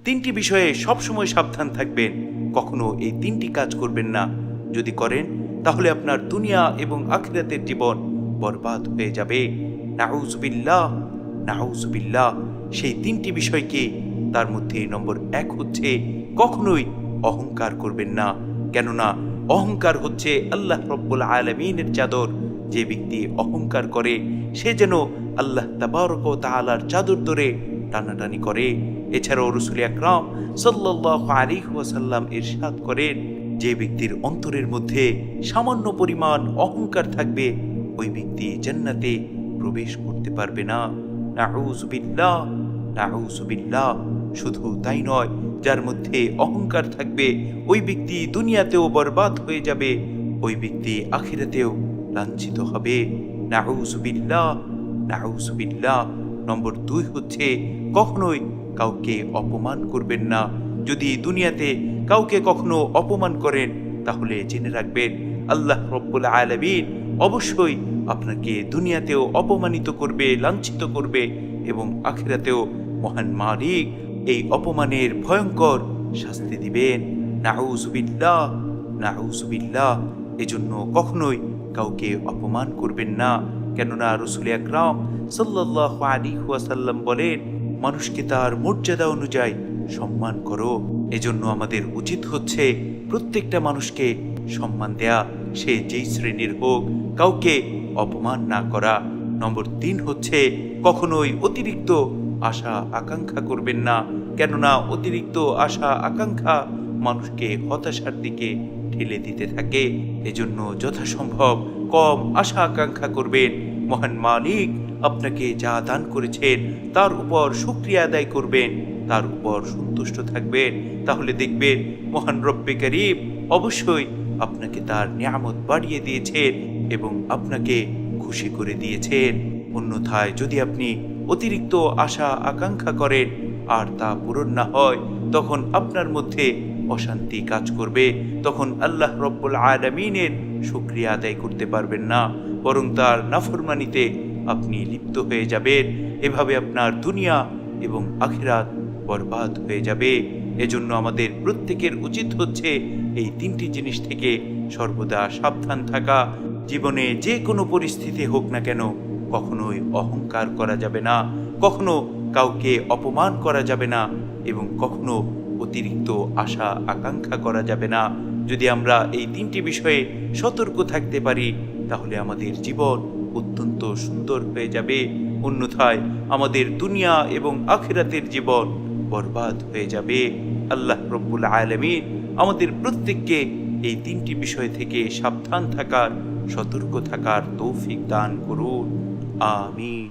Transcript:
তিনটি বিষয়ে সবসময় সাবধান থাকবেন। কখনো এই তিনটি কাজ করবেন না। যদি করেন তাহলে আপনার দুনিয়া এবং আখিরাতের জীবন বরবাদ হয়ে যাবে। নাউজুবিল্লাহ, নাউজুবিল্লাহ। সেই তিনটি বিষয় কি? তার মধ্যে নম্বর 1 হচ্ছে কখনোই অহংকার করবেন না। কেননা অহংকার হচ্ছে আল্লাহ রব্বুল আলামিনের চাদর। যে ব্যক্তি অহংকার করে সে যেন আল্লাহ তাবারক ওয়া তাআলার চাদর ধরে টানাটানি করে। এছাড়াও রাসূল আকরাম সাল্লাল্লাহু আলাইহি ওয়াসাল্লাম ইরশাদ করেন, যে ব্যক্তির অন্তরের মধ্যে সামান্য পরিমাণ অহংকার থাকবে ওই ব্যক্তি জান্নাতে প্রবেশ করতে পারবে না। নাউজুবিল্লাহ, নাউজুবিল্লাহ। শুধু তাই নয়, যার মধ্যে অহংকার থাকবে ওই ব্যক্তি দুনিয়াতেও বরবাদ হয়ে যাবে, ওই ব্যক্তি আখিরাতেও লাঞ্ছিত হবে। নাউজুবিল্লাহ, নাউজুবিল্লাহ। নম্বর 2 হচ্ছে কখনোই কাউকে অপমান করবেন না। যদি দুনিয়াতে কাউকে কখনো অপমান করেন তাহলে জেনে রাখবেন আল্লাহ রব্বুল আলামিন অবশ্যই আপনাকে দুনিয়াতেও অপমানিত করবে, লাঞ্ছিত করবে এবং আখিরাতেও মহান মালিক এই অপমানের ভয়ঙ্কর শাস্তি দিবেন। নাউজুবিল্লাহ, নাউজুবিল্লাহ। এজন্য কখনোই কাউকে অপমান করবেন না। কেননা রাসূল আকরাম সাল্লাল্লাহু আলাইহি ওয়াসাল্লাম বলেন, মানুষকে তার মর্যাদা অনুযায়ী সম্মান করো। এজন্য আমাদের উচিত হচ্ছে প্রত্যেকটা মানুষকে সম্মান দেয়া, সে যেই শ্রেণীর হোক, কাউকে অপমান না করা। নম্বর 3 হচ্ছে কখনোই অতিরিক্ত আশা আকাঙ্ক্ষা করবেন না। কেননা অতিরিক্ত আশা আকাঙ্ক্ষা মানুষকে হতাশার দিকে ঠেলে দিতে থাকে। এজন্য যথাসম্ভব কম আশা আকাঙ্ক্ষা করবেন। মহান মালিক আপনাকে যা দান করেছেন তার উপর শুকরিয়া আদায় করবেন, তার উপর সন্তুষ্ট থাকবেন। তাহলে দেখবেন মহান রব্বে কারীম অবশ্যই আপনাকে তার নিয়ামত বাড়িয়ে দিয়েছেন এবং আপনাকে খুশি করে দিয়েছেন। অন্যথায় যদি আপনি অতিরিক্ত আশা আকাঙ্ক্ষা করেন আর তা পূরণ না হয়, তখন আপনার মধ্যে অশান্তি কাজ করবে। তখন আল্লাহ রব্বুল আলামিনের শুকরিয়া আদায় করতে পারবেন না, বরং তার নাফরমানিতে আপনি লিপ্ত হয়ে যাবেন। এভাবে আপনার দুনিয়া এবং আখিরাত বরবাদ হয়ে যাবে। এজন্য আমাদের প্রত্যেকের উচিত হচ্ছে এই তিনটি জিনিস থেকে সর্বদা সাবধান থাকা। জীবনে যে কোনো পরিস্থিতি হোক না কেন কখনোই অহংকার করা যাবে না, কখনো কাউকে অপমান করা যাবে না এবং কখনো অতিরিক্ত আশা আকাঙ্ক্ষা করা যাবে না। যদি আমরা এই তিনটি বিষয়ে সতর্ক থাকতে পারি তাহলে আমাদের জীবন অত্যন্ত সুন্দর হয়ে যাবে। অন্যথায় আমাদের দুনিয়া এবং আখিরাতের জীবন বরবাদ হয়ে যাবে। আল্লাহ রব্বুল আলামিন আমাদের প্রত্যেককে এই তিনটি বিষয় থেকে সাবধান থাকার, সতর্ক থাকার তৌফিক দান করুন। আমিন।